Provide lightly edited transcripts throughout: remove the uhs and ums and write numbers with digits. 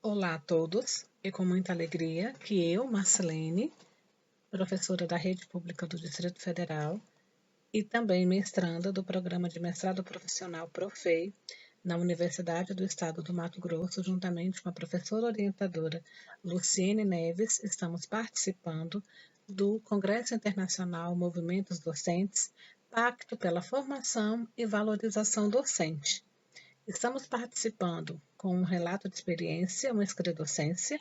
Olá a todos, é com muita alegria que eu, Marcelene, professora da Rede Pública do Distrito Federal e também mestranda do Programa de Mestrado Profissional PROFEI na Universidade do Estado do Mato Grosso, juntamente com a professora orientadora Luciene Neves, estamos participando do Congresso Internacional Movimentos Docentes, Pacto pela Formação e Valorização Docente. Estamos participando com um relato de experiência, uma escredocência.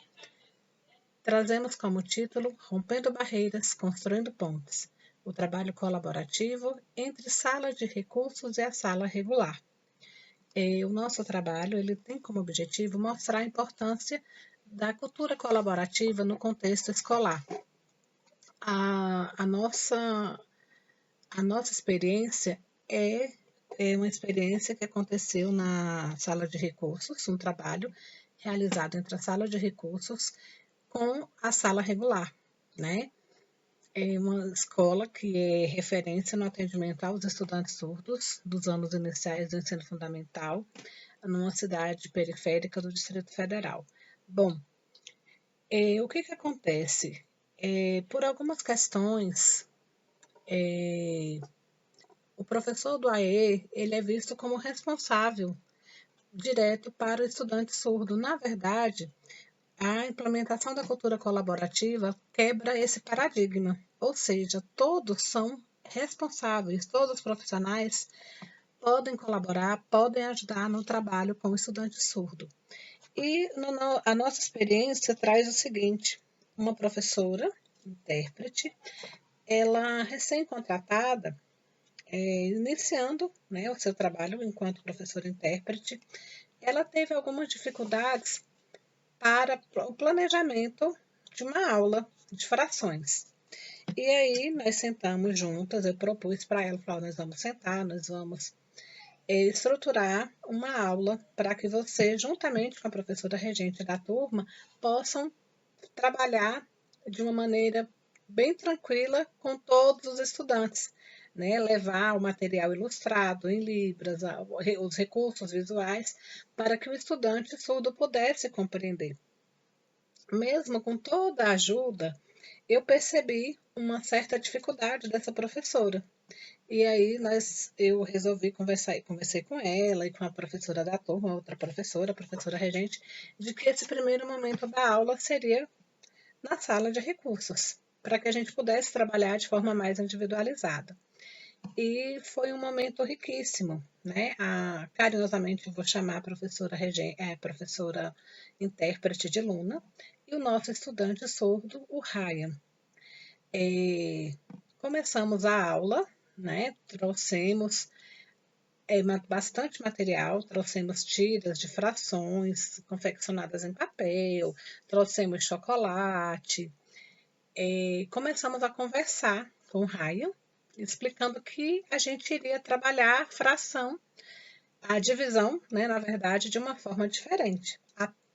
Trazemos como título Rompendo Barreiras, Construindo Pontes, o trabalho colaborativo entre sala de recursos e a sala regular. O nosso trabalho ele tem como objetivo mostrar a importância da cultura colaborativa no contexto escolar. A nossa experiência é uma experiência que aconteceu na sala de recursos, um trabalho realizado entre a sala de recursos com a sala regular, né? É uma escola que é referência no atendimento aos estudantes surdos dos anos iniciais do ensino fundamental, numa cidade periférica do Distrito Federal. Bom, o que acontece? Por algumas questões, o professor do AE ele é visto como responsável direto para o estudante surdo. Na verdade, a implementação da cultura colaborativa quebra esse paradigma, ou seja, todos são responsáveis, todos os profissionais podem colaborar, podem ajudar no trabalho com o estudante surdo. E a nossa experiência traz o seguinte: uma professora, intérprete, ela recém-contratada, iniciando, né, o seu trabalho enquanto professora intérprete, ela teve algumas dificuldades para o planejamento de uma aula de frações. E aí nós sentamos juntas, eu propus para ela, falei, nós vamos sentar, nós vamos estruturar uma aula para que você, juntamente com a professora regente da turma, possam trabalhar de uma maneira bem tranquila com todos os estudantes, né? Levar o material ilustrado em libras, os recursos visuais, para que o estudante surdo pudesse compreender. Mesmo com toda a ajuda, eu percebi uma certa dificuldade dessa professora. E aí eu resolvi conversei com ela e com a professora da turma, outra professora, a professora regente, de que esse primeiro momento da aula seria na sala de recursos, para que a gente pudesse trabalhar de forma mais individualizada. E foi um momento riquíssimo, né? Carinhosamente vou chamar a professora professora intérprete de Luna, e o nosso estudante surdo, o Ryan. Começamos a aula, né? Trouxemos bastante material, trouxemos tiras de frações confeccionadas em papel, trouxemos chocolate, começamos a conversar com o Ryan, explicando que a gente iria trabalhar fração, a divisão, né, na verdade, de uma forma diferente,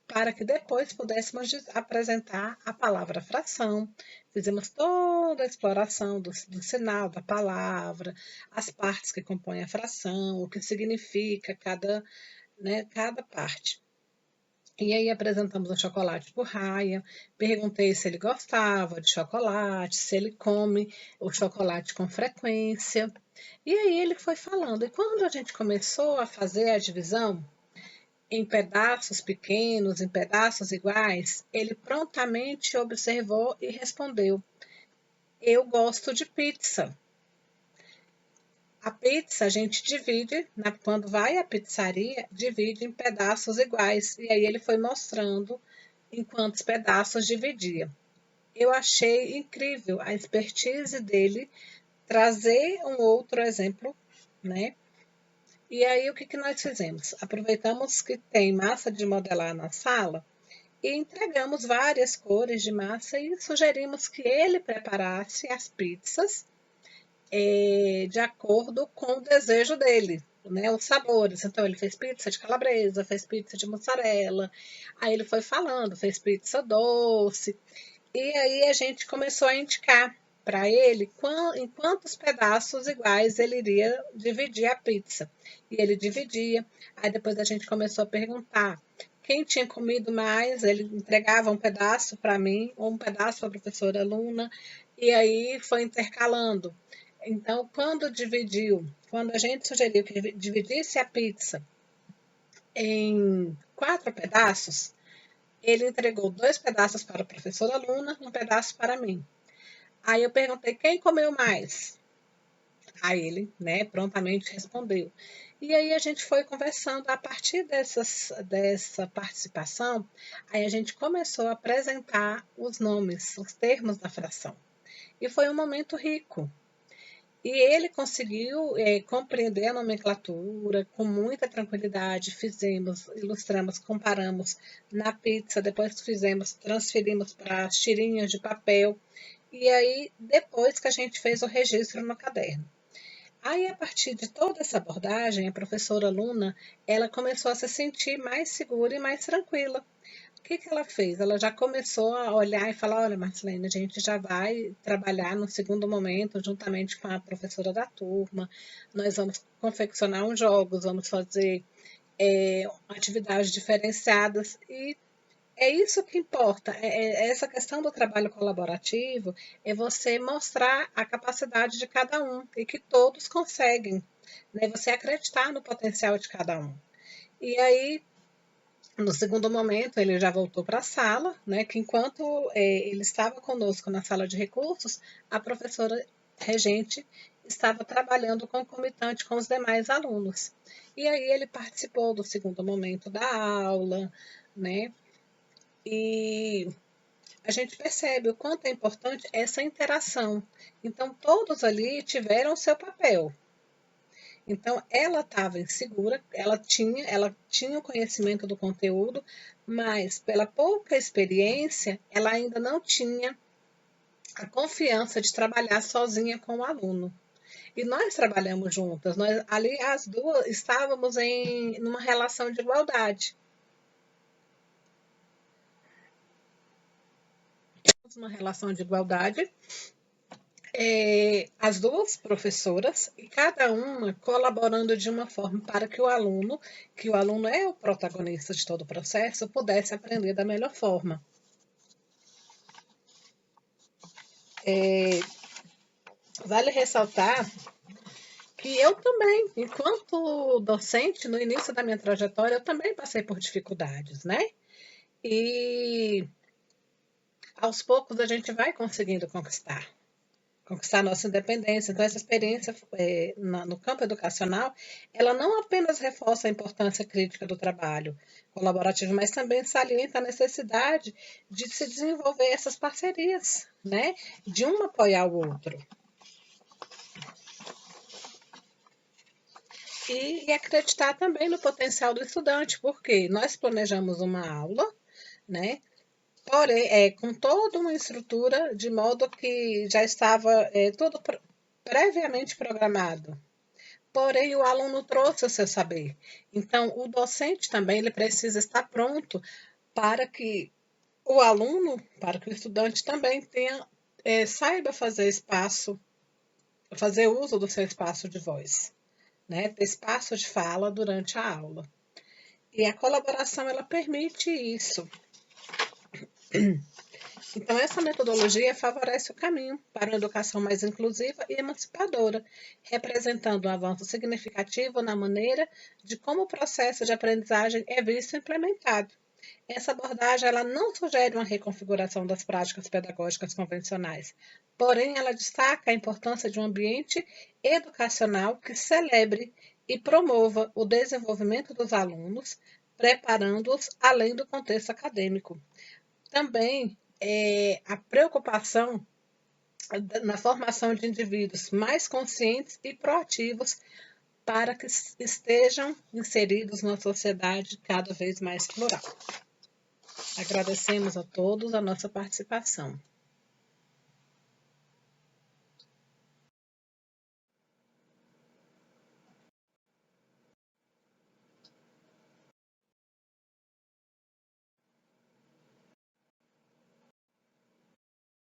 para que depois pudéssemos apresentar a palavra fração. Fizemos toda a exploração do sinal da palavra, as partes que compõem a fração, o que significa cada parte. E aí apresentamos o chocolate para o Ryan, perguntei se ele gostava de chocolate, se ele come o chocolate com frequência. E aí ele foi falando. E quando a gente começou a fazer a divisão em pedaços pequenos, em pedaços iguais, ele prontamente observou e respondeu: eu gosto de pizza. A pizza a gente divide, quando vai à pizzaria, divide em pedaços iguais. E aí ele foi mostrando em quantos pedaços dividia. Eu achei incrível a expertise dele trazer um outro exemplo, né? E aí o que nós fizemos? Aproveitamos que tem massa de modelar na sala e entregamos várias cores de massa e sugerimos que ele preparasse as pizzas de acordo com o desejo dele, né, os sabores. Então, ele fez pizza de calabresa, fez pizza de mussarela, aí ele foi falando, fez pizza doce, e aí a gente começou a indicar para ele em quantos pedaços iguais ele iria dividir a pizza. E ele dividia, aí depois a gente começou a perguntar quem tinha comido mais, ele entregava um pedaço para mim, ou um pedaço para a professora Luna, e aí foi intercalando. Então, quando a gente sugeriu que dividisse a pizza em 4 pedaços, ele entregou 2 pedaços para a professora Luna, um pedaço para mim. Aí eu perguntei quem comeu mais. Aí ele, né, prontamente respondeu. E aí a gente foi conversando a partir dessa participação, aí a gente começou a apresentar os nomes, os termos da fração. E foi um momento rico. E ele conseguiu compreender a nomenclatura com muita tranquilidade. Fizemos, ilustramos, comparamos na pizza, depois transferimos para as tirinhas de papel. E aí, depois que a gente fez o registro no caderno. Aí, a partir de toda essa abordagem, a professora Luna, ela começou a se sentir mais segura e mais tranquila. O que ela fez? Ela já começou a olhar e falar: olha, Marcelene, a gente já vai trabalhar no segundo momento, juntamente com a professora da turma. Nós vamos confeccionar uns jogos, vamos fazer atividades diferenciadas e é isso que importa. Essa questão do trabalho colaborativo é você mostrar a capacidade de cada um e que todos conseguem, né? Você acreditar no potencial de cada um. E aí, no segundo momento, ele já voltou para a sala, né? Que enquanto ele estava conosco na sala de recursos, a professora regente estava trabalhando concomitante com os demais alunos. E aí ele participou do segundo momento da aula, né? E a gente percebe o quanto é importante essa interação. Então, todos ali tiveram o seu papel. Então, ela estava insegura, ela tinha o conhecimento do conteúdo, mas pela pouca experiência, ela ainda não tinha a confiança de trabalhar sozinha com o aluno. E nós trabalhamos juntas, nós ali as duas estávamos numa relação de igualdade. Uma relação de igualdade, as duas professoras, e cada uma colaborando de uma forma para que o aluno é o protagonista de todo o processo, pudesse aprender da melhor forma. Vale ressaltar que eu também, enquanto docente, no início da minha trajetória, eu também passei por dificuldades, né? E aos poucos a gente vai conseguindo conquistar nossa independência. Então, essa experiência no campo educacional, ela não apenas reforça a importância crítica do trabalho colaborativo, mas também salienta a necessidade de se desenvolver essas parcerias, né? De um apoiar o outro. E acreditar também no potencial do estudante, porque nós planejamos uma aula, né? Porém, com toda uma estrutura, de modo que já estava tudo previamente programado. Porém, o aluno trouxe o seu saber. Então, o docente também ele precisa estar pronto para que o aluno, para que o estudante também saiba fazer espaço, fazer uso do seu espaço de voz, né? Ter espaço de fala durante a aula. E a colaboração ela permite isso. Então, essa metodologia favorece o caminho para uma educação mais inclusiva e emancipadora, representando um avanço significativo na maneira de como o processo de aprendizagem é visto e implementado. Essa abordagem ela não sugere uma reconfiguração das práticas pedagógicas convencionais, porém, ela destaca a importância de um ambiente educacional que celebre e promova o desenvolvimento dos alunos, preparando-os além do contexto acadêmico. Também a preocupação na formação de indivíduos mais conscientes e proativos para que estejam inseridos numa sociedade cada vez mais plural. Agradecemos a todos a nossa participação.